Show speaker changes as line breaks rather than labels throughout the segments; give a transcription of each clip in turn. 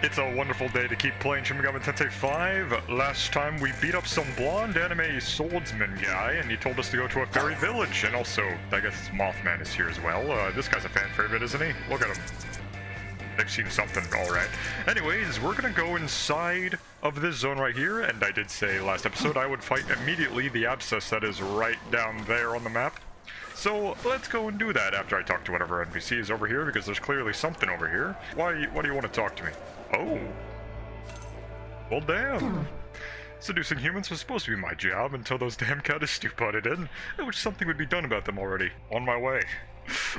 It's a wonderful day to keep playing Shin Megami Tensei 5. Last time we beat up some blonde anime swordsman guy, and he told us to go to a fairy village, and also, I guess Mothman is here as well. This guy's a fan favorite, isn't he? Look at him. They've seen something, alright. Anyways, we're gonna go inside of this zone right here, and I did say last episode I would fight immediately the abscess that is right down there on the map. So let's go and do that after I talk to whatever NPC is over here, because there's clearly something over here. Why do you want to talk to me? Oh. Well, damn. Seducing humans was supposed to be my job until those damn Cadistu butted in. I wish something would be done about them already. On my way.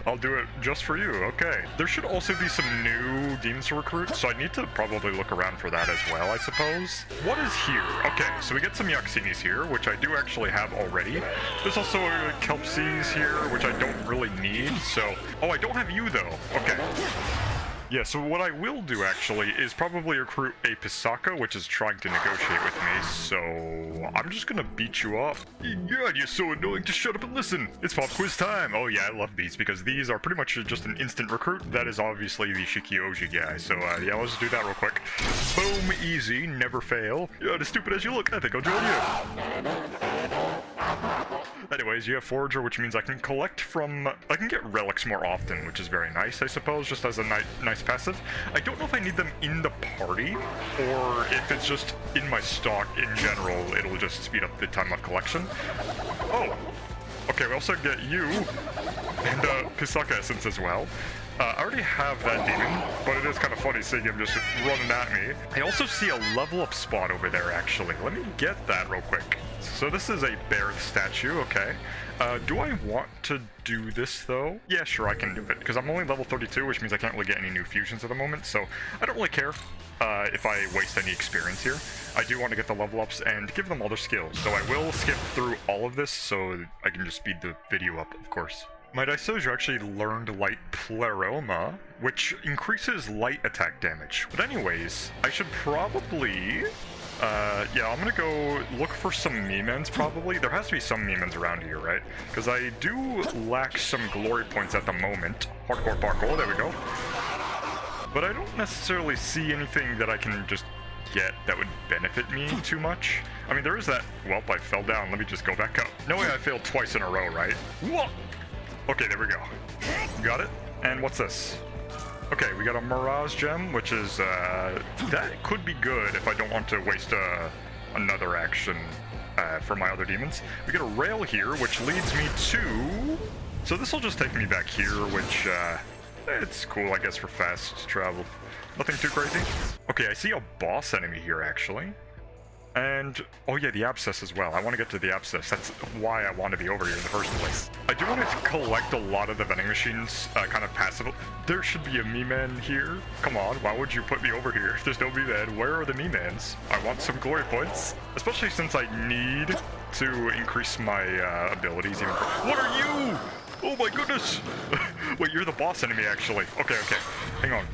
I'll do it just for you, okay. There should also be some new demons to recruit, so I need to probably look around for that as well, I suppose. What is here? Okay, so we get some Yaksinis here, which I do actually have already. There's also Kelpsies here, which I don't really need, so... Oh, I don't have you, though. Okay. Yeah, so what I will do, actually, is probably recruit a Pisaka, which is trying to negotiate with me, so... I'm just gonna beat you up. God, you're so annoying, just shut up and listen! It's pop quiz time! Oh yeah, I love these, because these are pretty much just an instant recruit. That is obviously the Shikioji guy, so yeah, let's just do that real quick. Boom, easy, never fail. You're not as stupid as you look, I think I'll join you. Anyways, you have Forager, which means I can collect from... I can get relics more often, which is very nice, I suppose, just as a nice passive. I don't know if I need them in the party, or if it's just in my stock in general, it'll just speed up the time of collection. Oh! Okay, we also get you, and Pisaka Essence as well. I already have that demon, but it is kind of funny seeing him just running at me. I also see a level up spot over there, actually. Let me get that real quick. So this is a bear statue, okay. Do I want to do this, though? Yeah, sure, I can do it, because I'm only level 32, which means I can't really get any new fusions at the moment, so I don't really care if I waste any experience here. I do want to get the level ups and give them all their skills, though I will skip through all of this so I can just speed the video up, of course. My Daisoju actually learned Light Pleroma, which increases light attack damage. But anyways, I should probably... yeah, I'm gonna go look for some Mimens, probably. There has to be some Mimens around here, right? Because I do lack some glory points at the moment. Hardcore parkour, there we go. But I don't necessarily see anything that I can just get that would benefit me too much. I mean, there is that... Well, I fell down. Let me just go back up. No way I failed twice in a row, right? What? Okay, there we go. Got it. And what's this? Okay, we got a Mirage Gem, which is, that could be good if I don't want to waste, another action, for my other demons. We get a rail here, which leads me to... So this will just take me back here, which, it's cool, I guess, for fast travel. Nothing too crazy. Okay, I see a boss enemy here, actually. And, oh yeah, the abscess as well. I want to get to the abscess. That's why I want to be over here in the first place. I do want to collect a lot of the vending machines, kind of passive. There should be a Me-Man here. Come on, why would you put me over here if there's no Me-Man? Where are the Me-Mans? I want some glory points, especially since I need to increase my abilities even. What are you? Oh my goodness! Wait, you're the boss enemy, actually. Okay, hang on.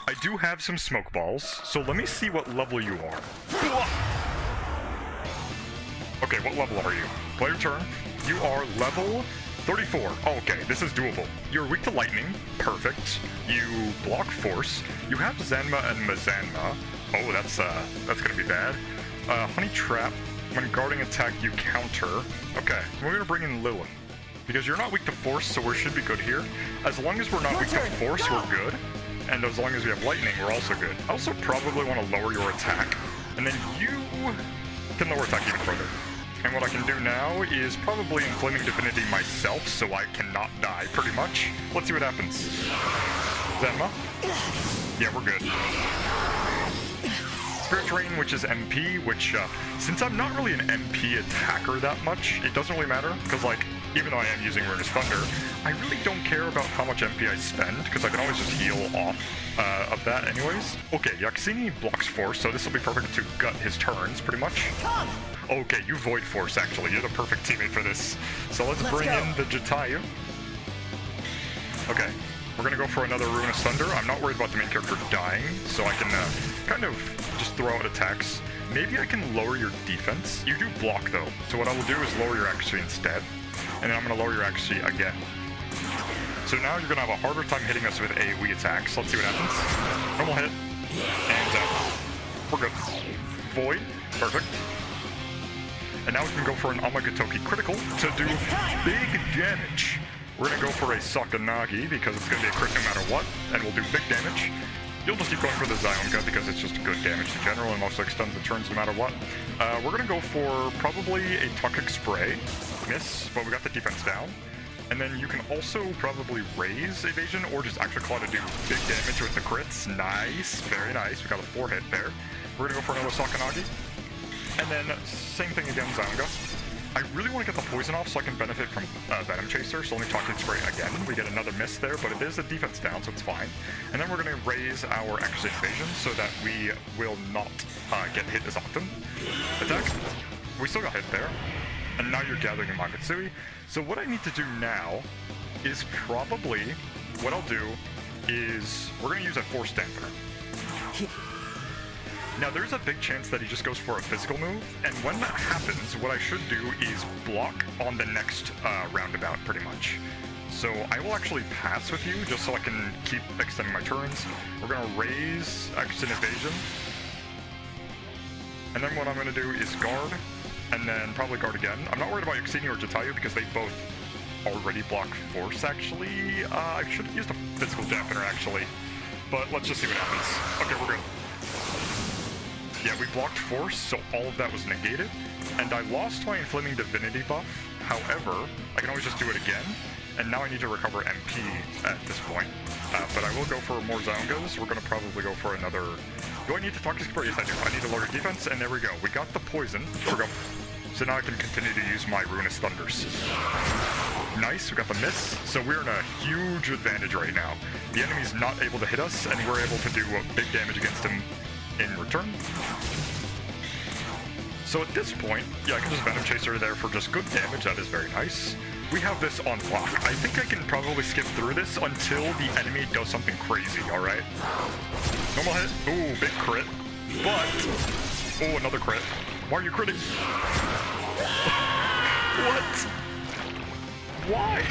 I do have some smoke balls, so let me see what level you are. Okay, what level are you? Play your turn. You are level 34. Oh, okay, this is doable. You're weak to lightning. Perfect. You block force. You have Zanma and Mazanma. Oh, that's gonna be bad. Honey Trap. When guarding attack, you counter. Okay, we're gonna bring in Lilith. Because you're not weak to force, so we should be good here. As long as we're not weak to force, we're good. And as long as we have lightning, we're also good. I also probably want to lower your attack. And then you can lower attack even further. And what I can do now is probably Inflaming Divinity myself, so I cannot die, pretty much. Let's see what happens. Zenma? Yeah, we're good. Spirit Drain, which is MP, which, since I'm not really an MP attacker that much, it doesn't really matter, because, like, even though I am using Ruinous Thunder, I really don't care about how much MP I spend, because I can always just heal off of that anyways. Okay, Yaksini blocks force, so this will be perfect to gut his turns, pretty much. Okay, you Void Force, actually. You're the perfect teammate for this. So let's bring in the Jatayu. Okay, we're gonna go for another Ruinous Thunder. I'm not worried about the main character dying, so I can kind of just throw out attacks. Maybe I can lower your defense. You do block, though. So what I will do is lower your accuracy instead. And then I'm gonna lower your accuracy again. So now you're gonna have a harder time hitting us with AoE attacks. Let's see what happens. Normal hit. And We're good. Void. Perfect. And now we can go for an Amagatoki critical to do big damage. We're gonna go for a Sakanagi because it's gonna be a crit no matter what, and we'll do big damage. You'll just keep going for the Zionga because it's just good damage in general and also extends the turns no matter what. We're gonna go for probably a Toxic Spray. Miss, but we got the defense down. And then you can also probably raise evasion or just extra claw to do big damage with the crits. Nice, very nice. We got a 4-hit there. We're gonna go for another Sakanagi. And then same thing again, Zionga. I really want to get the poison off so I can benefit from Venom Chaser, so only Toxic Spray again. We get another miss there, but it is a defense down, so it's fine. And then we're going to raise our extra evasion so that we will not get hit as often. Attack. We still got hit there. And now you're gathering in Mangatsui. So what I need to do now is probably, what I'll do is, we're going to use a Force Damper. Now, there's a big chance that he just goes for a physical move, and when that happens, what I should do is block on the next roundabout, pretty much. So I will actually pass with you, just so I can keep extending my turns. We're going to raise Exit Evasion, and then what I'm going to do is guard, and then probably guard again. I'm not worried about Yuxini or Jatayu, because they both already block Force, actually. I should have used a physical dampener, actually, but let's just see what happens. Okay, we're good. Yeah, we blocked Force, so all of that was negated, and I lost my Inflaming Divinity buff. However, I can always just do it again, and now I need to recover MP at this point. But I will go for more Ziongas. We're going to probably go for another... Do I need to Toxic Spray? Yes, I do. I need to lower defense, and there we go. We got the poison. There we go. So now I can continue to use my Ruinous Thunders. Nice, we got the miss. So we're in a huge advantage right now. The enemy's not able to hit us, and we're able to do big damage against him in return. So at this point, yeah, I can just Venom Chaser there for just good damage. That is very nice. We have this on lock. I think I can probably skip through this until the enemy does something crazy, alright? Normal hit. Ooh, big crit. But... oh, another crit. Why are you critting? What? Why?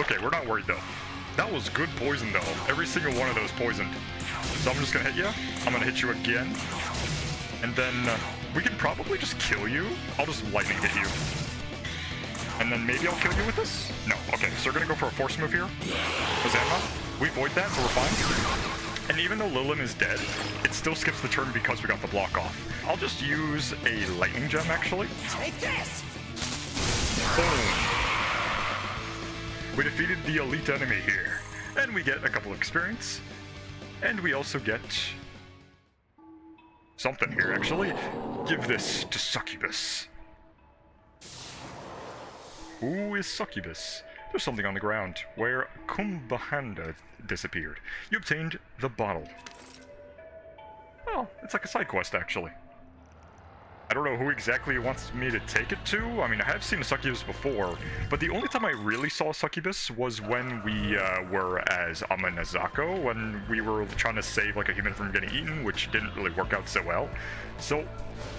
Okay, we're not worried though. That was good poison though. Every single one of those poisoned. So I'm just gonna hit you. I'm gonna hit you again. And then we can probably just kill you. I'll just lightning hit you. And then maybe I'll kill you with this? No. Okay, so we're gonna go for a force move here. Ozama. We void that, so we're fine. And even though Lilin is dead, it still skips the turn because we got the block off. I'll just use a lightning gem actually.
Take this!
Boom. We defeated the elite enemy here. And we get a couple of experience. And we also get something here, actually. Give this to Succubus. Who is Succubus? There's something on the ground where Kumbahanda disappeared. You obtained the bottle. Oh, it's like a side quest, actually. I don't know who exactly wants me to take it to. I mean, I have seen a Succubus before, but the only time I really saw a Succubus was when we were as Amanazako, when we were trying to save like a human from getting eaten, which didn't really work out so well. So,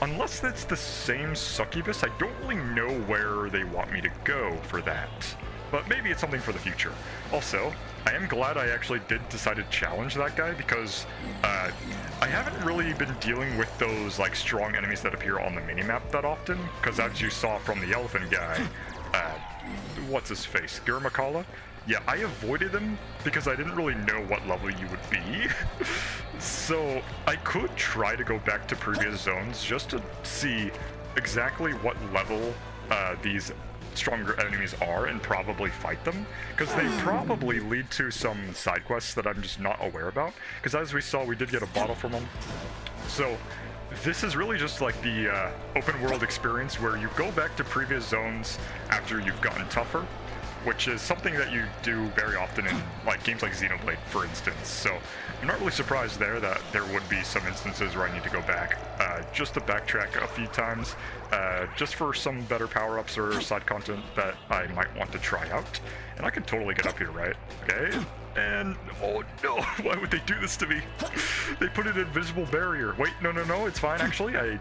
unless it's the same Succubus, I don't really know where they want me to go for that. But maybe it's something for the future. Also, I am glad I actually did decide to challenge that guy because I haven't really been dealing with those like strong enemies that appear on the minimap that often, because as you saw from the elephant guy, what's his face, Gurmakala? Yeah, I avoided him because I didn't really know what level you would be. So I could try to go back to previous zones just to see exactly what level these stronger enemies are and probably fight them, because they probably lead to some side quests that I'm just not aware about, because as we saw, we did get a bottle from them. So this is really just like the open world experience where you go back to previous zones after you've gotten tougher, which is something that you do very often in like games like Xenoblade, for instance. So I'm not really surprised there that there would be some instances where I need to go back just to backtrack a few times, just for some better power-ups or side content that I might want to try out. And I can totally get up here, right? Okay. And, oh no, why would they do this to me? They put an invisible barrier. Wait, no, it's fine, actually. I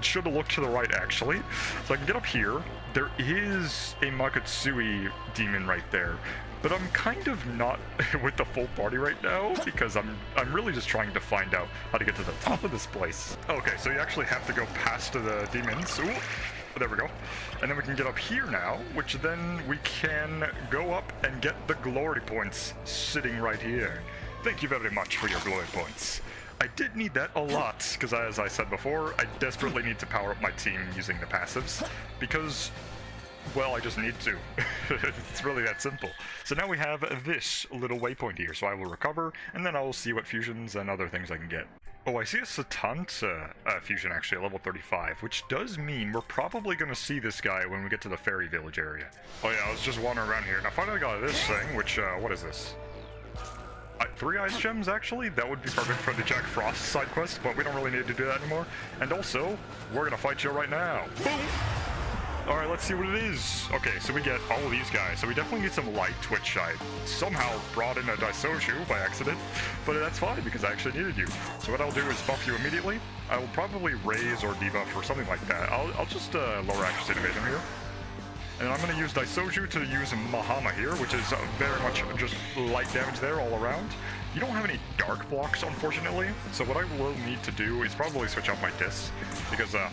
should have looked to the right, actually. So I can get up here. There is a Makatsui demon right there, but I'm kind of not with the full party right now because I'm really just trying to find out how to get to the top of this place. Okay, so you actually have to go past the demons. Ooh, there we go. And then we can get up here now, which then we can go up and get the glory points sitting right here. Thank you very much for your glory points. I did need that a lot, because as I said before, I desperately need to power up my team using the passives, because, well, I just need to. It's really that simple. So now we have this little waypoint here, so I will recover, and then I will see what fusions and other things I can get. Oh, I see a Satanta fusion actually at level 35, which does mean we're probably going to see this guy when we get to the fairy village area. Oh yeah, I was just wandering around here, and I finally got this thing, which, what is this? 3 ice gems, actually? That would be perfect for the Jack Frost side quest, but we don't really need to do that anymore. And also, we're gonna fight you right now. Boom! Alright, let's see what it is. Okay, so we get all of these guys. So we definitely need some light, which I somehow brought in a Daisoju by accident. But that's fine, because I actually needed you. So what I'll do is buff you immediately. I will probably raise or debuff or something like that. I'll just lower accuracy and evasion here. And I'm going to use Daisoju to use Mahama here, which is very much just light damage there all around. You don't have any dark blocks, unfortunately, so what I will need to do is probably switch out my discs, because I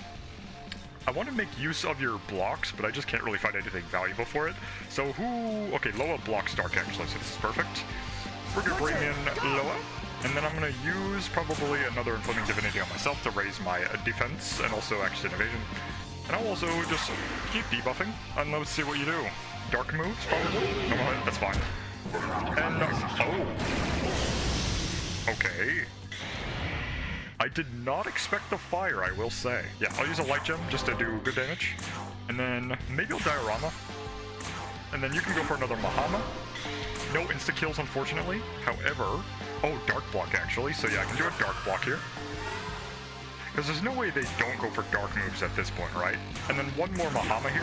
want to make use of your blocks, but I just can't really find anything valuable for it. So okay, Loa blocks dark actually, so this is perfect. We're going to bring in Loa, and then I'm going to use probably another Inflaming Divinity on myself to raise my defense, and also action and evasion. And I'll also just keep debuffing, and let's see what you do. Dark moves, probably? No, that's fine. And, okay. I did not expect the fire, I will say. Yeah, I'll use a light gem just to do good damage. And then maybe I'll diorama. And then you can go for another Mahama. No insta-kills, unfortunately. However, dark block, actually. So yeah, I can do a dark block here. Because there's no way they don't go for dark moves at this point, right? And then one more Mahama here.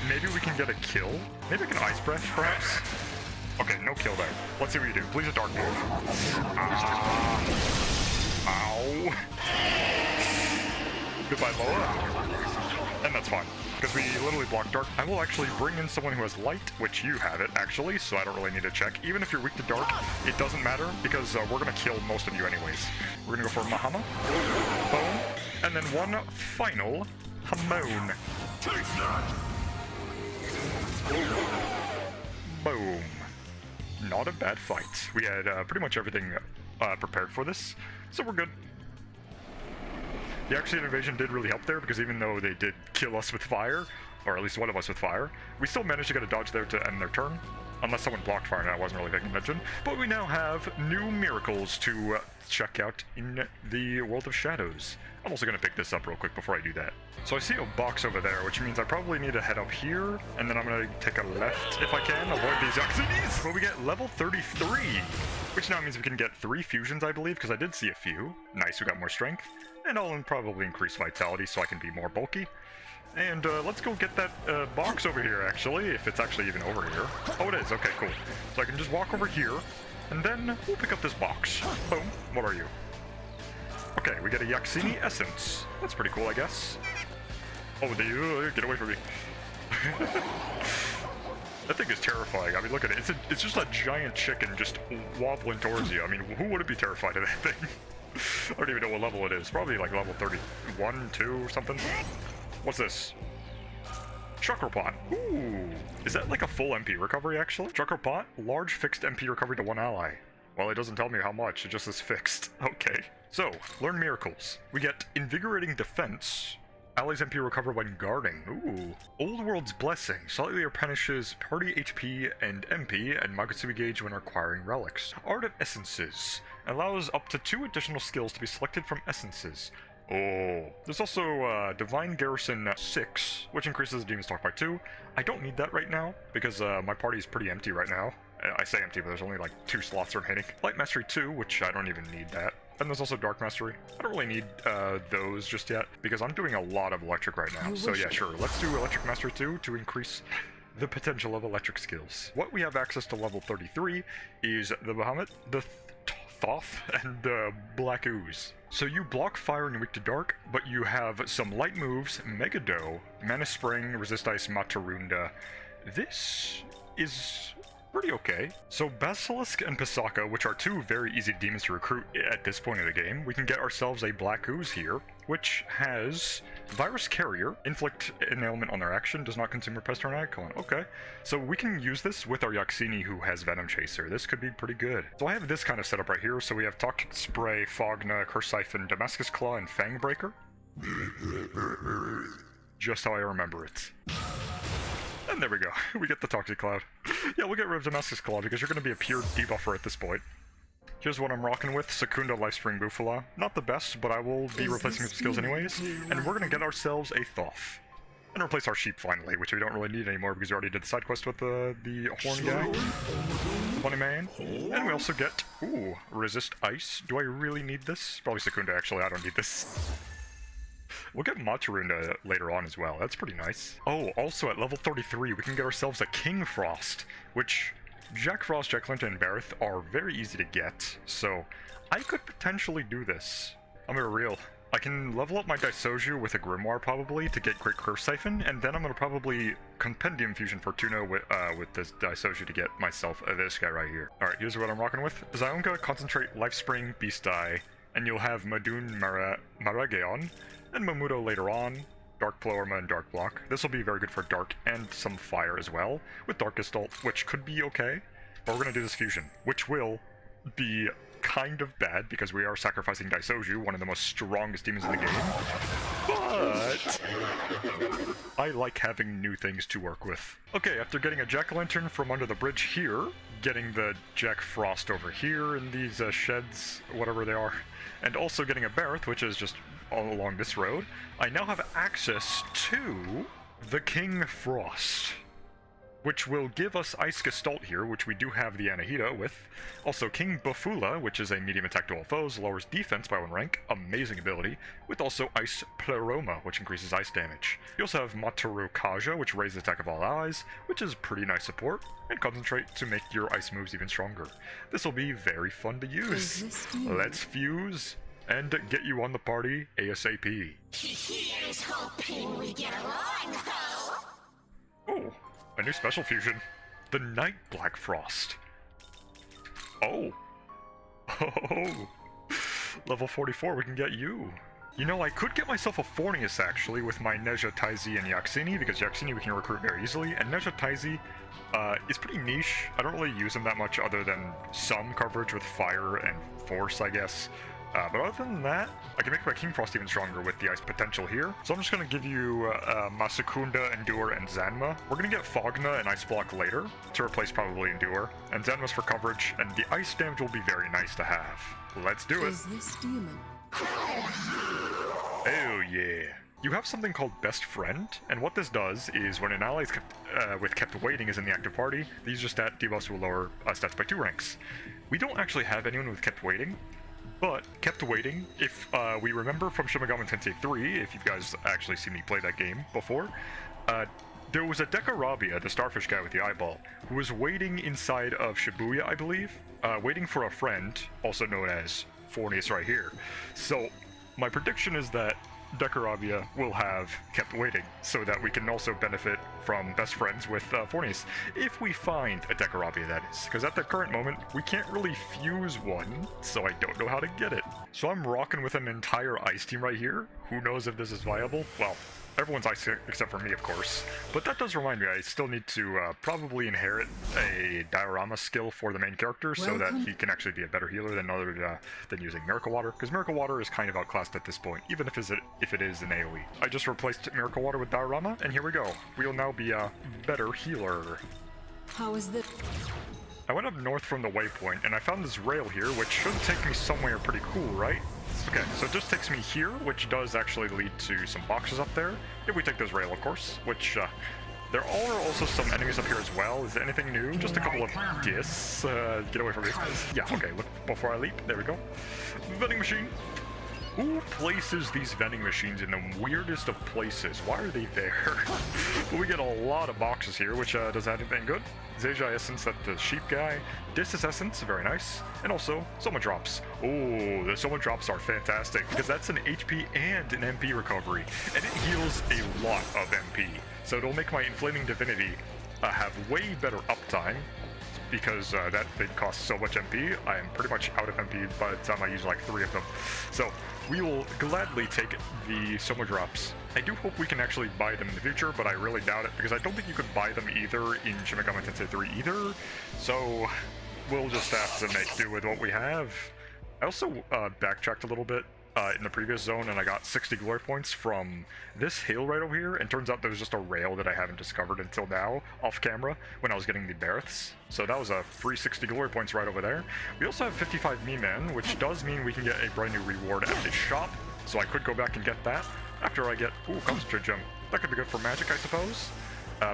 Maybe we can get a kill? Maybe I can Ice Breath, perhaps? Okay, no kill there. Let's see what you do. Please a dark move. Ow. Goodbye, Loa. And that's fine, because we literally block dark. I will actually bring in someone who has light, which you have it, actually, so I don't really need to check. Even if you're weak to dark, it doesn't matter, because we're going to kill most of you anyways. We're going to go for Mahama. Boom. And then one final Hamon. Take that. Boom. Not a bad fight. We had pretty much everything prepared for this, so we're good. The Axiom Invasion did really help there, because even though they did kill us with fire, or at least one of us with fire, we still managed to get a dodge there to end their turn. Unless someone blocked fire and I wasn't really paying attention. But we now have new miracles to check out in the World of Shadows. I'm also going to pick this up real quick before I do that. So I see a box over there, which means I probably need to head up here, and then I'm going to take a left if I can, avoid these Oxydes. But we get level 33, which now means we can get 3 fusions, I believe, because I did see a few. Nice, we got more strength. And I'll probably increase vitality so I can be more bulky. And let's go get that box over here, actually, if it's actually even over here. Oh, it is. Okay, cool. So I can just walk over here, and then we'll pick up this box. Boom. What are you? Okay, we get a Yaxini Essence. That's pretty cool, I guess. Oh, get away from me. That thing is terrifying. I mean, look at it. It's just a giant chicken just wobbling towards you. I mean, who wouldn't be terrified of that thing? I don't even know what level it is. Probably like level 31, 2 or something. What's this? Chakra Pot. Ooh. Is that like a full MP recovery, actually? Chakra Pot? Large fixed MP recovery to 1 ally. Well, it doesn't tell me how much. It just says fixed. Okay. So, learn miracles. We get Invigorating Defense. Allies MP recover when guarding. Ooh. Old World's Blessing. Slightly replenishes party HP and MP and Magatsubi gauge when acquiring relics. Art of Essences. Allows up to 2 additional skills to be selected from essences. Oh. There's also Divine Garrison 6, which increases the Demon's Talk by 2. I don't need that right now, because my party is pretty empty right now. I say empty, but there's only like 2 slots remaining. Light Mastery 2, which I don't even need that. And there's also Dark Mastery. I don't really need those just yet, because I'm doing a lot of electric right now. So yeah, sure. Let's do Electric Mastery 2 to increase the potential of electric skills. What we have access to level 33 is the Bahamut, the Thoth and Black Ooze. So you block fire and weak to dark, but you have some light moves, Megado, Mana Spring, Resist Ice, Matarunda. This is pretty okay. So Basilisk and Pisaka, which are two very easy demons to recruit at this point of the game, we can get ourselves a Black Ooze here, which has Virus Carrier, inflict an ailment on their action, does not consume or pester an icon. Okay, so we can use this with our Yaxini who has Venom Chaser. This could be pretty good. So I have this kind of setup right here. So we have Toxic Spray, Fogna, Curse Siphon, Damascus Claw, and Fang Breaker. Just how I remember it. And there we go. We get the Toxic Cloud. Yeah, we'll get rid of Damascus Claw because you're going to be a pure debuffer at this point. Here's what I'm rocking with, Secunda Lifespring Bufala. Not the best, but I will be replacing some skills anyways. And we're going to get ourselves a Thoth. And replace our sheep finally, which we don't really need anymore because we already did the side quest with the horn guy. Funny man. And we also get, ooh, Resist Ice. Do I really need this? Probably Secunda actually, I don't need this. We'll get Matarunda later on as well, that's pretty nice. Oh, also at level 33 we can get ourselves a King Frost, which Jack Frost, Jack Clinton, and Bareth are very easy to get, so I could potentially do this. I'm gonna be real. I can level up my Daisoju with a Grimoire probably to get Great Curse Siphon, and then I'm gonna probably Compendium Fusion Fortuna with this Daisoju to get myself this guy right here. Alright, here's what I'm rocking with. Zionka, Concentrate, Lifespring, Beast Eye, and you'll have Madun Marageon, and Mamuto later on, Dark Plorma and Dark Block. This will be very good for Dark and some Fire as well, with Darkest Ult, which could be okay. But we're going to do this fusion, which will be kind of bad, because we are sacrificing Daisoju, one of the most strongest demons in the game. But I like having new things to work with. Okay, after getting a Jack-o'-lantern from under the bridge here, getting the Jack Frost over here in these sheds, whatever they are, and also getting a Bareth, which is just all along this road, I now have access to the King Frost, which will give us Ice Gestalt here, which we do have the Anahita with. Also King Bafula, which is a medium attack to all foes, lowers defense by 1 rank, amazing ability, with also Ice Pleroma, which increases ice damage. You also have Mataru Kaja, which raises the attack of all allies, which is pretty nice support, and Concentrate to make your ice moves even stronger. This will be very fun to use. Let's fuse and get you on the party ASAP.
Here's hoping we get along, ho!
Oh, a new special fusion. The Night Black Frost. Oh. Oh. Level 44, we can get you. You know, I could get myself a Fornius actually with my Neja, Taizi, and Yaxini, because Yaxini we can recruit very easily, and Neja Taizi is pretty niche. I don't really use him that much other than some coverage with Fire and Force, I guess. But other than that, I can make my King Frost even stronger with the ice potential here. So I'm just going to give you Masakunda, Endure, and Zanma. We're going to get Fogna and Ice Block later to replace probably Endure. And Zanma's for coverage, and the ice damage will be very nice to have. Let's do it.
Is this demon?
Oh yeah. You have something called Best Friend, and what this does is when an ally with Kept Waiting is in the active party, these just stat debuffs will lower stats by 2 ranks. We don't actually have anyone with Kept Waiting, but Kept Waiting, if we remember from Shin Megami Tensei 3, if you guys actually seen me play that game before, there was a Dekarabia, the starfish guy with the eyeball, who was waiting inside of Shibuya, I believe, waiting for a friend, also known as Fornius right here. So my prediction is that Dekarabia will have Kept Waiting, so that we can also benefit from Best Friends with Fornius, if we find a Dekarabia, that is. Because at the current moment, we can't really fuse one, so I don't know how to get it. So I'm rocking with an entire ice team right here. Who knows if this is viable? Well, everyone's ice except for me, of course. But that does remind me, I still need to probably inherit a diorama skill for the main character so that he can actually be a better healer than using Miracle Water. Because Miracle Water is kind of outclassed at this point, even if it is an AoE. I just replaced Miracle Water with diorama, and here we go. We'll now be a better healer.
How is this?
I went up north from the waypoint, and I found this rail here, which should take me somewhere pretty cool, right? Okay, so it just takes me here, which does actually lead to some boxes up there, if we take this rail, of course, which, there are also some enemies up here as well. Is there anything new? Just a couple of dis. Get away from me. Yeah, okay, look, before I leap, there we go. Vending machine. Who places these vending machines in the weirdest of places? Why are they there? We get a lot of boxes here, which does anything good. Zeja Essence, that's the sheep guy. Dissus Essence, very nice. And also, Soma Drops. Oh, the Soma Drops are fantastic, because that's an HP and an MP recovery. And it heals a lot of MP. So it'll make my Inflaming Divinity have way better uptime, because that thing costs so much MP. I am pretty much out of MP by the time I use like 3 of them. So we will gladly take the Soma Drops. I do hope we can actually buy them in the future, but I really doubt it, because I don't think you could buy them either in Shin Megami Tensei 3 either. So we'll just have to make do with what we have. I also backtracked a little bit in the previous zone, and I got 60 glory points from this hill right over here, and turns out there was just a rail that I haven't discovered until now, off camera, when I was getting the berths. So that was a free 60 glory points right over there. We also have 55 Me-Man, which does mean we can get a brand new reward at the shop, so I could go back and get that after I get, ooh, Concentrate Gem. That could be good for magic, I suppose.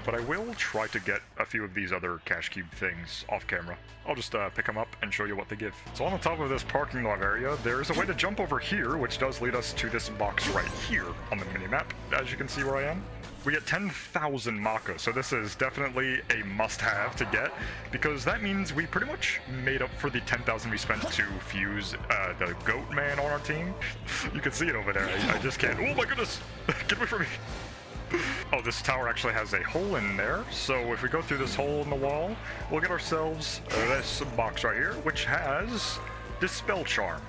But I will try to get a few of these other cash cube things off camera. I'll just pick them up and show you what they give. So on the top of this parking lot area, there's a way to jump over here, which does lead us to this box right here on the minimap, as you can see where I am. We get 10,000 Maka, so this is definitely a must-have to get, because that means we pretty much made up for the 10,000 we spent to fuse the Goat Man on our team. You can see it over there. I just can't. Oh my goodness! Get away from me! Oh, this tower actually has a hole in there, so if we go through this hole in the wall, we'll get ourselves this box right here, which has Dispel Charm.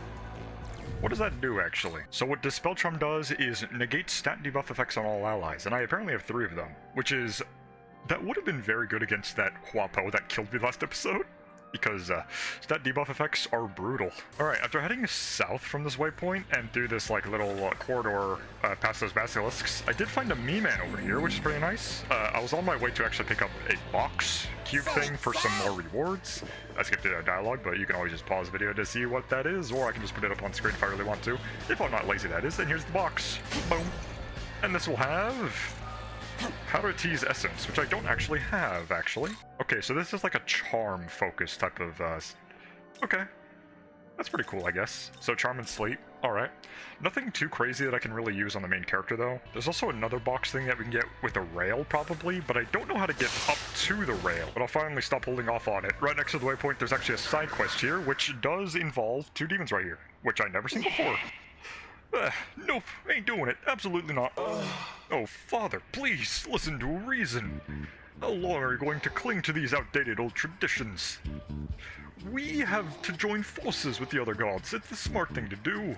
What does that do, actually? So what Dispel Charm does is negate stat debuff effects on all allies, and I apparently have 3 of them, which is... that would have been very good against that Huapo that killed me last episode, because stat debuff effects are brutal. Alright, after heading south from this waypoint and through this like little corridor past those Basilisks, I did find a Me-Man over here, which is pretty nice. I was on my way to actually pick up a box cube thing for some more rewards. I skipped the dialogue, but you can always just pause the video to see what that is, or I can just put it up on screen if I really want to. If I'm not lazy, that is. And here's the box. Boom. And this will have Powder Tease Essence, which I don't actually have, actually. Okay, so this is like a charm focus type of, okay. That's pretty cool, I guess. So Charm and Sleep, alright. Nothing too crazy that I can really use on the main character, though. There's also another box thing that we can get with a rail, probably, but I don't know how to get up to the rail. But I'll finally stop holding off on it. Right next to the waypoint, there's actually a side quest here, which does involve 2 demons right here, which I've never seen before. Nope, ain't doing it. Absolutely not. Oh, Father, please, listen to reason. How long are you going to cling to these outdated old traditions? We have to join forces with the other gods. It's the smart thing to do.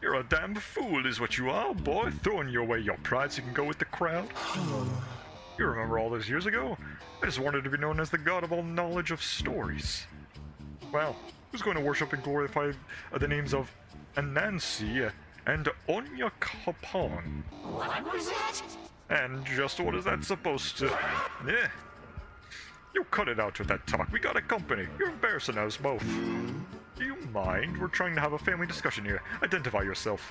You're a damn fool is what you are, boy, throwing your way your pride so you can go with the crowd. You remember all those years ago? I just wanted to be known as the god of all knowledge of stories. Well, who's going to worship and glorify the names of Anansi and Onya Kapan?
What was that?
And just what is that supposed to... Yeah. You cut it out with that talk. We got a company. You're embarrassing us both. Do you mind? We're trying to have a family discussion here. Identify yourself.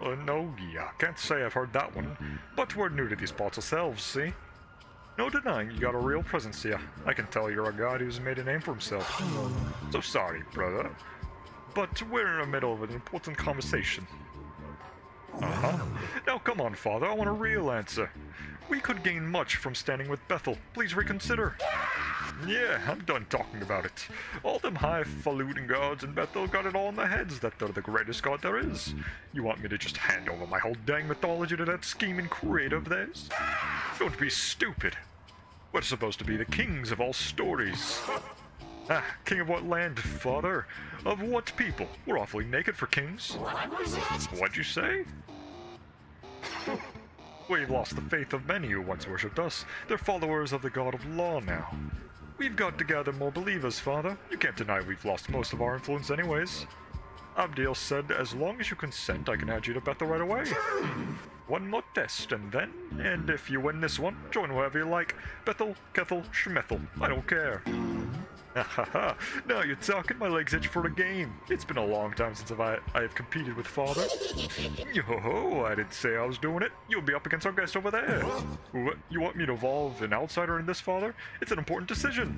No, yeah, can't say I've heard that one. But we're new to these parts ourselves, see? No denying you got a real presence here. I can tell you're a god who's made a name for himself. So sorry, brother. But we're in the middle of an important conversation. Now come on, Father, I want a real answer. We could gain much from standing with Bethel. Please reconsider. Yeah, I'm done talking about it. All them highfalutin gods in Bethel got it all in their heads that they're the greatest god there is. You want me to just hand over my whole dang mythology to that scheming creator of theirs? Don't be stupid. We're supposed to be the kings of all stories. King of what land, Father? Of what people? We're awfully naked for kings.
What was that?
What'd you say? We've lost the faith of many who once worshipped us. They're followers of the god of law now. We've got to gather more believers, Father. You can't deny we've lost most of our influence anyways. Abdiel said, as long as you consent, I can add you to Bethel right away. One more test, and then, and if you win this one, join whoever you like. Bethel, Kethel, Shmethel, I don't care. Haha, now you're talking, my legs itch for a game. It's been a long time since I have competed with Father. Yo-ho, I didn't say I was doing it. You'll be up against our guest over there. What, you want me to evolve an outsider in this, Father? It's an important decision.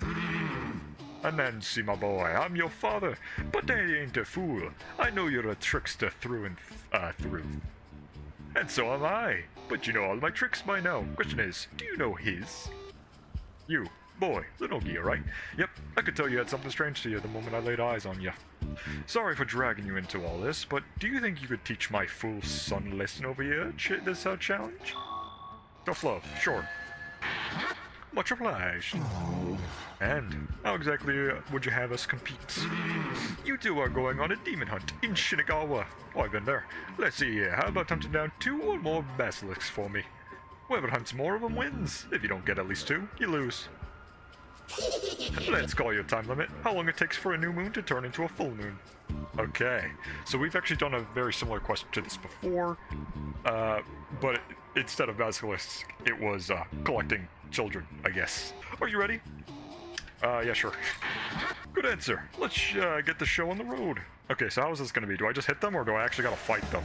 And then, see my boy, I'm your father, but I ain't a fool. I know you're a trickster through and through. And so am I. But you know all my tricks by now. Question is, do you know his? You, boy, Linogia, right? Yep, I could tell you had something strange to you the moment I laid eyes on you. Sorry for dragging you into all this, but do you think you could teach my fool son a lesson over here? This challenge? Tough love, sure. Much obliged. And how exactly would you have us compete? You two are going on a demon hunt in Shinagawa. Oh, I've been there. Let's see here. How about hunting down 2 or more basilisks for me? Whoever hunts more of them wins. If you don't get at least 2, you lose. Let's call your time limit. How long it takes for a new moon to turn into a full moon. Okay, so we've actually done a very similar quest to this before, but instead of basilisks, it was collecting children, I guess. Are you ready? Yeah, sure. Good answer. Let's get the show on the road. Okay, so how is this gonna be? Do I just hit them, or do I actually gotta fight them?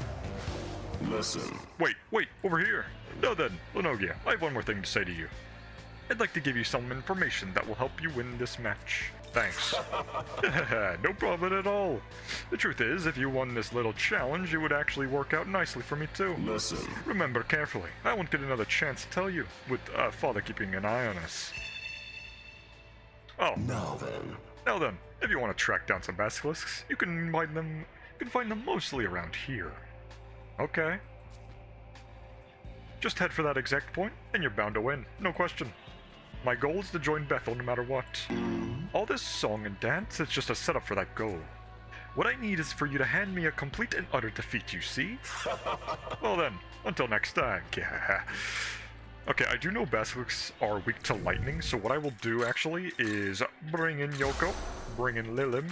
Listen.
Wait, over here. Now then, Linogia, I have one more thing to say to you. I'd like to give you some information that will help you win this match. Thanks. No problem at all. The truth is, if you won this little challenge, it would actually work out nicely for me too.
Listen.
Remember carefully, I won't get another chance to tell you, with Father keeping an eye on us. Oh.
Now then,
if you want to track down some basilisks, you can find them mostly around here. Okay. Just head for that exact point, and you're bound to win, no question. My goal is to join Bethel no matter what. All this song and dance is just a setup for that goal. What I need is for you to hand me a complete and utter defeat, you see? Well then, until next time. Okay, I do know basilisks are weak to lightning, so what I will do actually is bring in Yoko, bring in Lilim,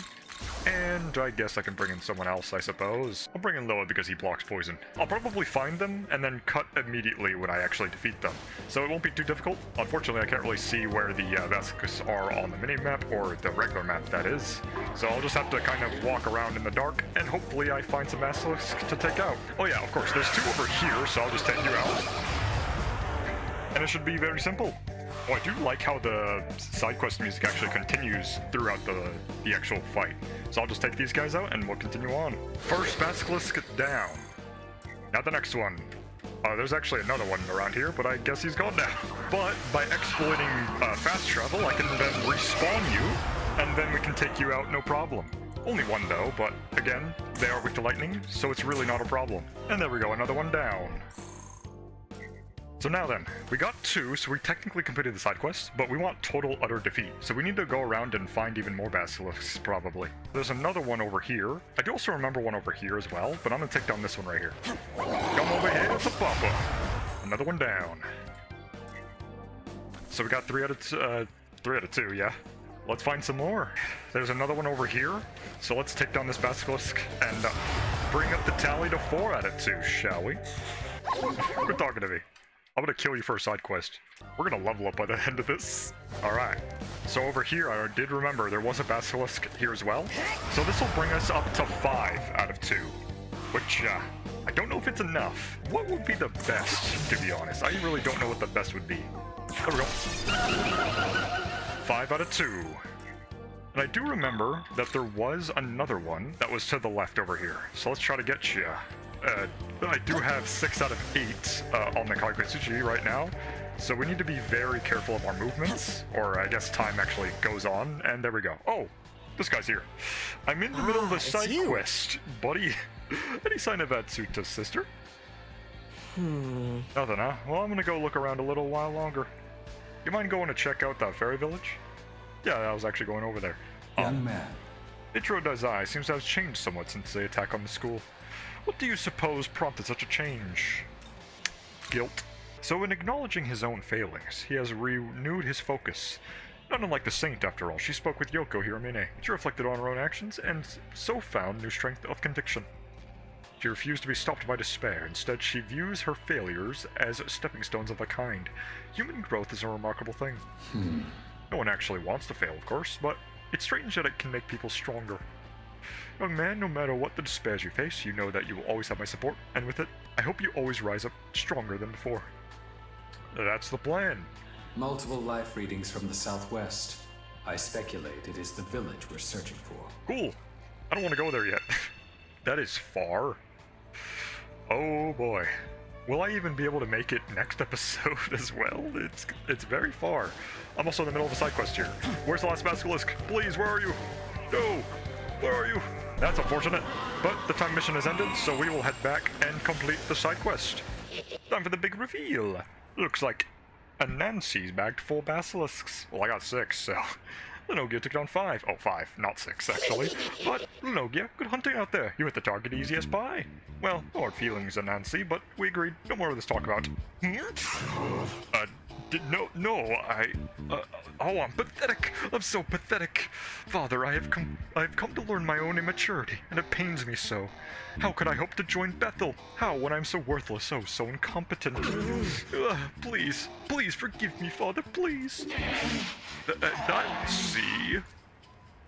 and I guess I can bring in someone else, I suppose. I'll bring in Loa because he blocks poison. I'll probably find them and then cut immediately when I actually defeat them. So it won't be too difficult. Unfortunately, I can't really see where the Basilisks are on the mini-map, or the regular map, that is. So I'll just have to kind of walk around in the dark, and hopefully I find some Basilisks to take out. Oh yeah, of course, there's 2 over here, so I'll just take you out. And it should be very simple. Oh, I do like how the side quest music actually continues throughout the actual fight. So I'll just take these guys out and we'll continue on. First Basilisk down. Now the next one. There's actually another one around here, but I guess he's gone now. But by exploiting fast travel, I can then respawn you, and then we can take you out no problem. Only one though, but again, they are weak to lightning, so it's really not a problem. And there we go, another one down. So now then, we got 2, so we technically completed the side quest, but we want total utter defeat. So we need to go around and find even more basilisks, probably. There's another one over here. I do also remember one over here as well, but I'm gonna take down this one right here. Come over here to Papa. Another one down. So we got 3 out of 2, yeah. Let's find some more. There's another one over here, so let's take down this basilisk and bring up the tally to 4 out of 2, shall we? Quit talking to me. I'm gonna kill you for a side quest. We're gonna level up by the end of this. Alright. So over here, I did remember there was a basilisk here as well. So this will bring us up to 5 out of 2. Which, I don't know if it's enough. What would be the best, to be honest? I really don't know what the best would be. There we go. 5 out of 2. And I do remember that there was another one that was to the left over here. So let's try to get you. I do have 6 out of 8 on the Kagetsuchi right now, so we need to be very careful of our movements, or I guess time actually goes on, and there we go. Oh, this guy's here. I'm in the middle of a side quest, buddy. Any sign of Atsuto's sister? Nothing, huh? Well, I'm gonna go look around a little while longer. You mind going to check out that fairy village? Yeah, I was actually going over there.
Young man.
Ichiro Dazai seems to have changed somewhat since the attack on the school. What do you suppose prompted such a change? Guilt. So in acknowledging his own failings, he has renewed his focus. Not unlike the saint, after all, she spoke with Yoko Hiramine. She reflected on her own actions, and so found new strength of conviction. She refused to be stopped by despair. Instead, she views her failures as stepping stones of a kind. Human growth is a remarkable thing. No one actually wants to fail, of course, but it's strange that it can make people stronger. Young man, no matter what the despairs you face, you know that you will always have my support, and with it, I hope you always rise up stronger than before. That's the plan.
Multiple life readings from the southwest. I speculate it is the village we're searching for.
Cool. I don't want to go there yet. That is far. Oh boy. Will I even be able to make it next episode as well? It's very far. I'm also in the middle of a side quest here. Where's the last basilisk? Please, where are you? No! Where are you? That's unfortunate. But the time mission has ended, so we will head back and complete the side quest. Time for the big reveal. Looks like Anansi's bagged 4 basilisks. Well, I got 6, so... Lenogia took down 5. Oh, 5, not 6, actually. But, Lenogia, good hunting out there. You hit the target easy as pie. Well, no hard feelings, Anansi, but we agreed. No more of this talk about... Oh, I'm pathetic. I'm so pathetic. Father, I have come to learn my own immaturity, and it pains me so. How could I hope to join Bethel? How, when I'm so worthless, oh, so incompetent? Please forgive me, Father, please. See?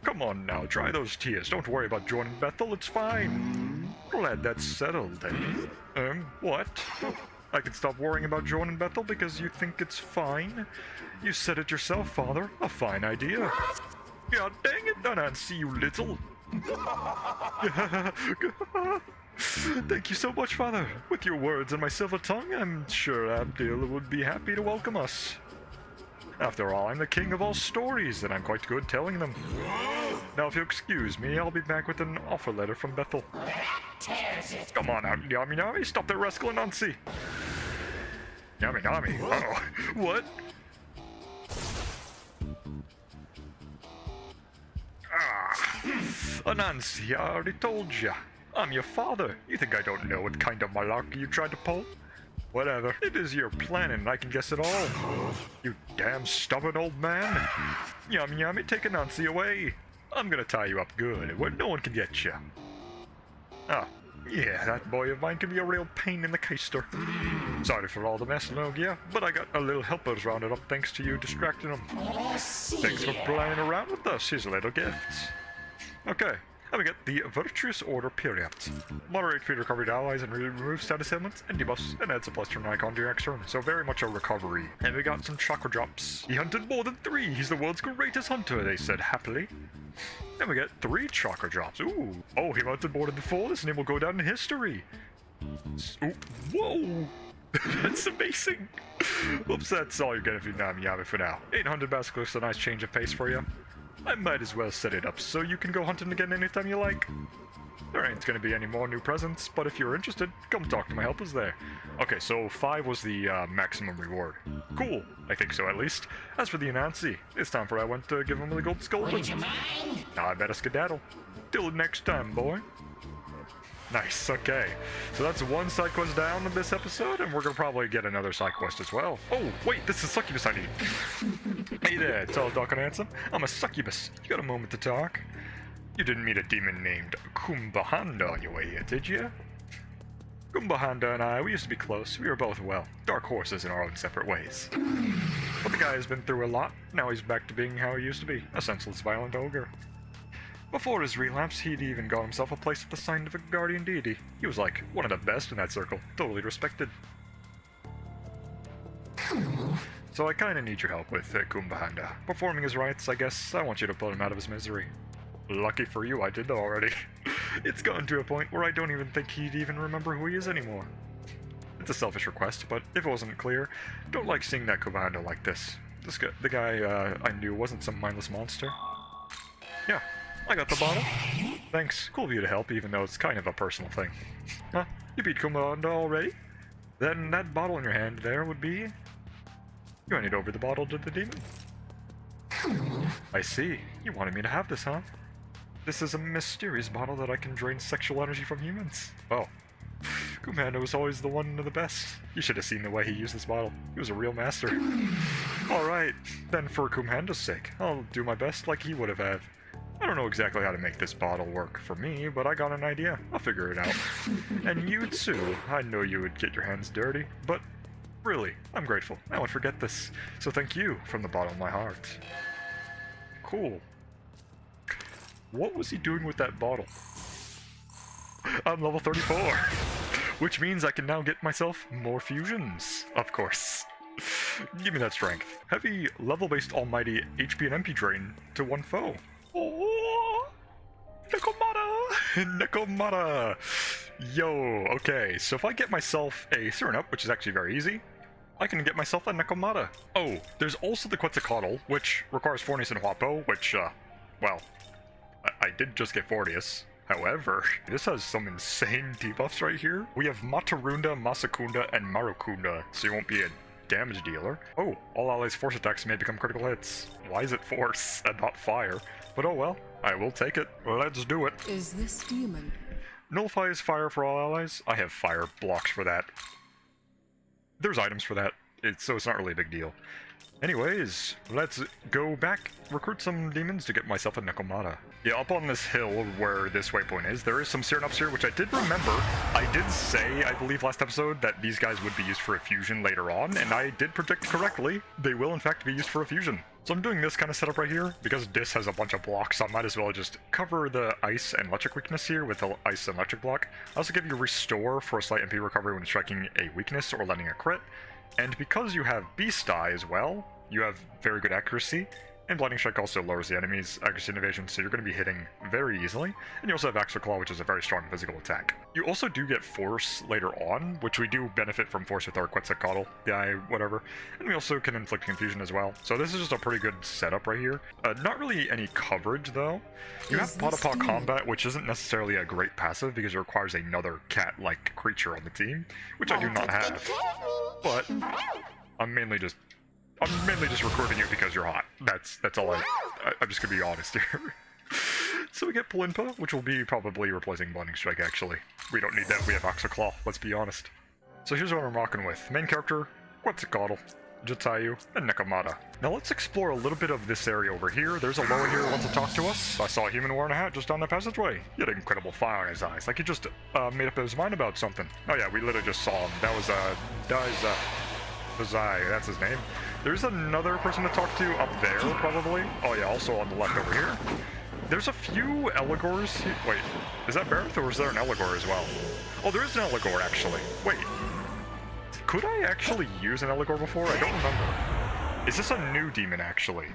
Come on now, dry those tears. Don't worry about joining Bethel, it's fine. Glad that's settled, eh? What? I can stop worrying about joining Bethel because you think it's fine? You said it yourself, Father. A fine idea. God dang it, Anansi, you little... Thank you so much, Father. With your words and my silver tongue, I'm sure Abdil would be happy to welcome us. After all, I'm the king of all stories, and I'm quite good telling them. Now, if you'll excuse me, I'll be back with an offer letter from Bethel. Come on out, Yami Nami, stop that rascal Anansi. Yami Nami? Uh-oh. What? Anansi, I already told ya. I'm your father. You think I don't know what kind of malarkey you tried to pull? Whatever. It is your plan, and I can guess it all. You damn stubborn old man. Yami Yami, take Anansi away. I'm gonna tie you up good, where no one can get you. Ah, yeah, that boy of mine can be a real pain in the keister. Sorry for all the mess, Logia, but I got a little helpers rounded up thanks to you distracting them. Thanks for playing around with us. Here's a little gifts. Okay. And we get the Virtuous Order Periapt. Moderate feed recovered allies and remove status ailments and debuffs, and adds a +1 icon to your next turn. So very much a recovery. And we got some chakra drops. He hunted more than 3. He's the world's greatest hunter, they said happily. And we get 3 chakra drops. Ooh. Oh, he hunted more than 4. This name will go down in history. Ooh. Whoa. That's amazing. Oops, that's all you're getting from Nami Yami for now. 800 Basilisks, a nice change of pace for you. I might as well set it up so you can go hunting again anytime you like. There ain't gonna be any more new presents, but if you're interested, come talk to my helpers there. Okay, so 5 was the maximum reward. Cool, I think so at least. As for the Anansi, it's time for I went to give him the gold skull. Now I better skedaddle. Till next time, boy. Nice, okay. So that's 1 side quest down in this episode, and we're gonna probably get another side quest as well. Oh, wait, this is Succubus I need. Hey there, tall, dark, and handsome. I'm a succubus. You got a moment to talk? You didn't meet a demon named Kumbahanda on your way here, did you? Kumbahanda and I, we used to be close. We were both, well, dark horses in our own separate ways. But the guy has been through a lot. Now he's back to being how he used to be, a senseless, violent ogre. Before his relapse, he'd even got himself a place at the sign of a guardian deity. He was like one of the best in that circle, totally respected. So I kinda need your help with Kumbahanda. Performing his rites, I guess. I want you to put him out of his misery. Lucky for you, I did already. It's gotten to a point where I don't even think he'd even remember who he is anymore. It's a selfish request, but if it wasn't clear, don't like seeing that Kumbahanda like this. The guy I knew wasn't some mindless monster. Yeah. I got the bottle. Thanks. Cool of you to help, even though it's kind of a personal thing. Huh? You beat Kumbahanda already? Then that bottle in your hand there would be... You handed over the bottle to the demon. I see. You wanted me to have this, huh? This is a mysterious bottle that I can drain sexual energy from humans. Oh. Kumbahanda was always the one of the best. You should have seen the way he used this bottle. He was a real master. Alright. Then for Kumhanda's sake, I'll do my best like he would have. I don't know exactly how to make this bottle work for me, but I got an idea. I'll figure it out. And you too. I know you would get your hands dirty, but really, I'm grateful. I won't forget this. So thank you from the bottom of my heart. Cool. What was he doing with that bottle? I'm level 34, which means I can now get myself more fusions, of course. Give me that strength. Heavy, level-based almighty HP and MP drain to one foe. Oh, Nekomata! Nekomata! Yo, okay, so if I get myself a Serenup, which is actually very easy, I can get myself a Nekomata. Oh, there's also the Quetzalcoatl, which requires Fornius and Huapo, which, well, I did just get Fornius. However, this has some insane debuffs right here. We have Matarunda, Masakunda, and Marukunda, so you won't be a damage dealer. Oh, all allies' force attacks may become critical hits. Why is it force and not fire? But oh well, I will take it. Let's do it.
Is this demon?
Nullifies fire for all allies. I have fire blocks for that. There's items for that, so it's not really a big deal. Anyways, let's go back, recruit some demons to get myself a Nekomata. Yeah, up on this hill where this waypoint is, there is some Serenups here, which I did remember. I did say, I believe last episode, that these guys would be used for a fusion later on, and I did predict correctly. They will in fact be used for a fusion. So I'm doing this kind of setup right here, because this has a bunch of blocks, so I might as well just cover the ice and electric weakness here with the ice and electric block. I also give you restore for a slight MP recovery when striking a weakness or landing a crit. And because you have Beast Eye as well, you have very good accuracy, and Blinding Strike also lowers the enemy's accuracy and evasion, so you're going to be hitting very easily. And you also have Axle Claw, which is a very strong physical attack. You also do get Force later on, which we do benefit from Force with our Quetzalcoatl guy, whatever. And we also can inflict confusion as well. So this is just a pretty good setup right here. Not really any coverage, though. You have Potapah Combat, which isn't necessarily a great passive, because it requires another cat-like creature on the team, which I do not have. But I'm mainly just recruiting you because you're hot. That's all I'm just gonna be honest here. So we get Palinpa, which will be probably replacing Blinding Strike, actually. We don't need that, we have Axle Claw, let's be honest. So here's what I'm rocking with. Main character, Quetzalcoatl, Jatayu, and Nekomata. Now let's explore a little bit of this area over here. There's a Loa here who wants to talk to us. I saw a human wearing a hat just down the passageway. He had an incredible fire in his eyes, like he just made up his mind about something. Oh yeah, we literally just saw him. That was Bazai, that's his name. There's another person to talk to up there, probably. Oh yeah, also on the left over here. There's a few Eligors here. Wait, is that Bareth, or is there an Eligor as well? Oh, there is an Eligor, actually. Wait, could I actually use an Eligor before? I don't remember. Is this a new demon, actually?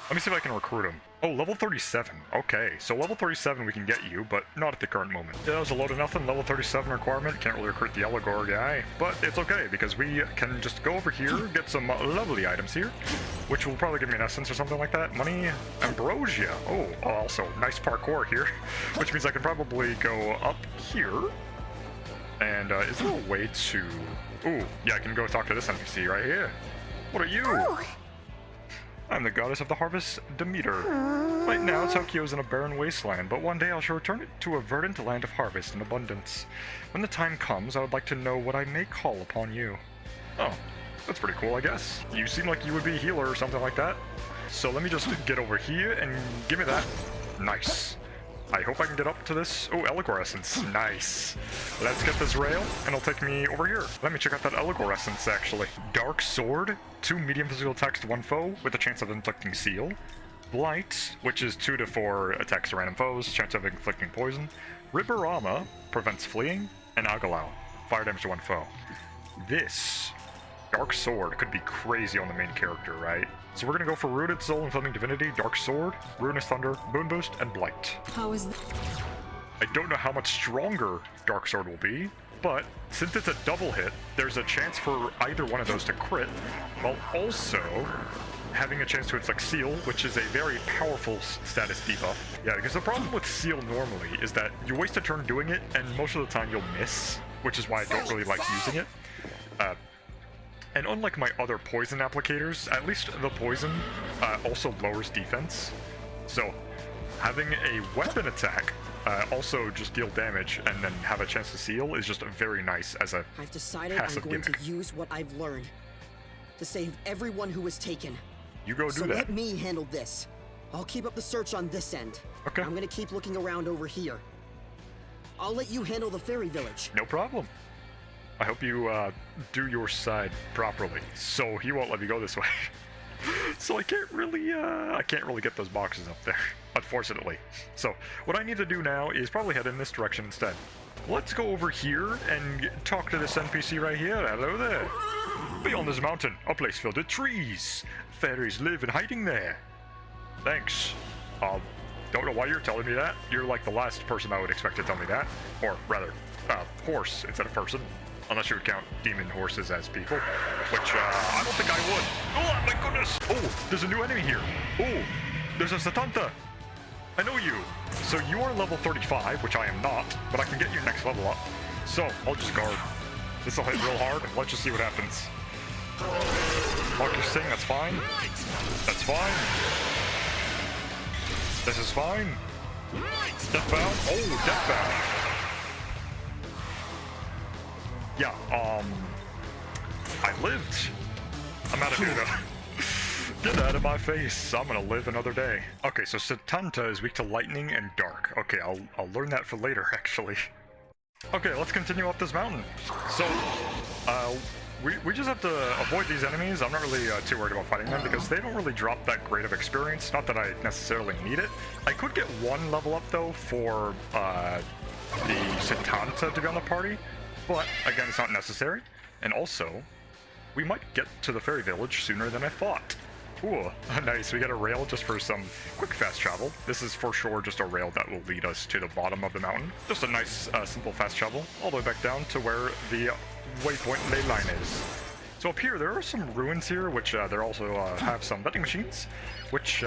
Let me see if I can recruit him. Oh, level 37. Okay, so level 37 we can get you, but not at the current moment. Yeah, that was a load of nothing. Level 37 requirement. Can't really recruit the Eligor guy, but it's okay, because we can just go over here, get some lovely items here, which will probably give me an essence or something like that. Money, ambrosia. Oh, also, nice parkour here, which means I can probably go up here. And is there a way to... Ooh, yeah, I can go talk to this NPC right here. What are you?
Oh.
I'm the goddess of the harvest, Demeter. Right now, Tokyo is in a barren wasteland, but one day I shall return it to a verdant land of harvest and abundance. When the time comes, I would like to know what I may call upon you. Oh, that's pretty cool, I guess. You seem like you would be a healer or something like that. So let me just get over here and give me that. Nice. I hope I can get up to this. Oh, Eligor Essence. Nice. Let's get this rail, and it'll take me over here. Let me check out that Eligor Essence, actually. Dark Sword, 2 medium physical attacks to one foe, with a chance of inflicting seal. Blight, which is 2 to 4 attacks to random foes, chance of inflicting poison. Riberama, prevents fleeing. And Agalau, fire damage to one foe. This Dark Sword could be crazy on the main character, right? So we're gonna go for Rooted Soul and Flaming Divinity, Dark Sword, Ruinous Thunder, Boon Boost, and Blight.
How is
I don't know how much stronger Dark Sword will be, but since it's a double hit, there's a chance for either one of those to crit, while also having a chance to inflict Seal, which is a very powerful status debuff. Yeah, because the problem with Seal normally is that you waste a turn doing it, and most of the time you'll miss, which is why I don't really like using it. And unlike my other poison applicators, at least the poison also lowers defense. So having a weapon attack also just deal damage and then have a chance to seal is just very nice as a
I've decided I'm
passive
going
gimmick.
to use what I've learned to save everyone who was taken.
You go do
So
that.
let me handle this. I'll keep up the search on this end.
Okay.
I'm gonna keep looking around over here. I'll let you handle the fairy village.
No problem. I hope you do your side properly. So he won't let me go this way. So I can't really get those boxes up there, unfortunately. So what I need to do now is probably head in this direction instead. let's go over here and talk to this NPC right here. Hello there. Beyond this mountain, a place filled with trees. Fairies live in hiding there. Thanks. Don't know why you're telling me that. You're like the last person I would expect to tell me that. Or rather, horse instead of person. Unless you would count demon horses as people. Which, I don't think I would. Oh, my goodness! Oh, there's a new enemy here. Oh, there's a Satanta. I know you. So you are level 35, which I am not, but I can get your next level up. So, I'll just guard. This will hit real hard. Let's just see what happens. Mark your sting, that's fine. That's fine. This is fine. Deathbound. Oh, deathbound. Yeah, I lived. I'm out of here though. Get out of my face. I'm gonna live another day. Okay, so Satanta is weak to lightning and dark. Okay, I'll learn that for later, actually. Okay, let's continue up this mountain. So, we just have to avoid these enemies. I'm not really too worried about fighting them because they don't really drop that great of experience. Not that I necessarily need it. I could get one level up though for the Satanta to be on the party, but again, it's not necessary. And also, we might get to the fairy village sooner than I thought. Ooh, nice. We got a rail just for some quick fast travel. This is for sure just a rail that will lead us to the bottom of the mountain. Just a nice, simple fast travel all the way back down to where the waypoint ley line is. So up here, there are some ruins here, which there also have some vending machines, which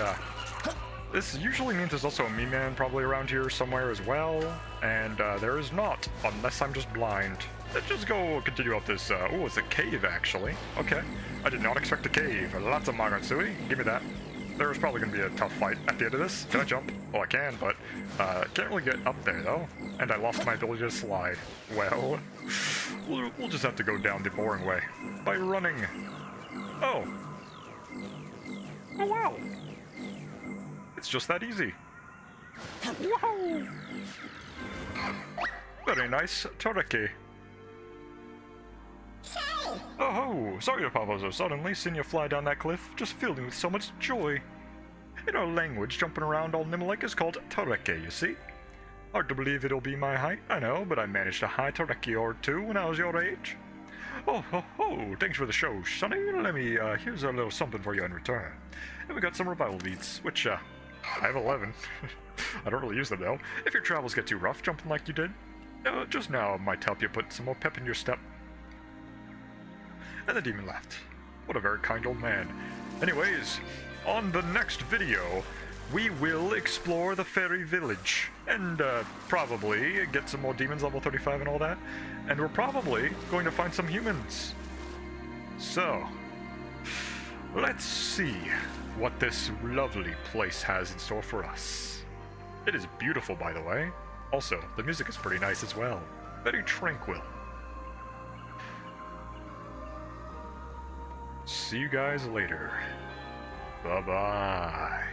this usually means there's also a me-man probably around here somewhere as well, and there is not, unless I'm just blind. Let's just go continue up this, oh, it's a cave actually. Okay, I did not expect a cave. Lots of Magansui, give me that. There's probably going to be a tough fight at the end of this. Can I jump? Well, I can, but can't really get up there though. And I lost my ability to slide. Well, we'll just have to go down the boring way by running. Oh. Oh wow. It's just that easy. Wow. Very nice, Toreki. Oh, sorry to pop up so suddenly, seeing you fly down that cliff, just filled me with so much joy. In our language, jumping around all nimble-like is called Toreki, you see? Hard to believe it'll be my height, I know, but I managed a high Toreki or two when I was your age. Oh, thanks for the show, sonny. Let me, here's a little something for you in return. And we got some revival beads, which, I have 11. I don't really use them, though. If your travels get too rough jumping like you did, just now might help you put some more pep in your step. And the demon laughed. What a very kind old man. Anyways, on the next video, we will explore the fairy village. And, probably get some more demons level 35 and all that. And we're probably going to find some humans. So, let's see what this lovely place has in store for us. It is beautiful, by the way. Also, the music is pretty nice as well. Very tranquil. See you guys later. Bye-bye.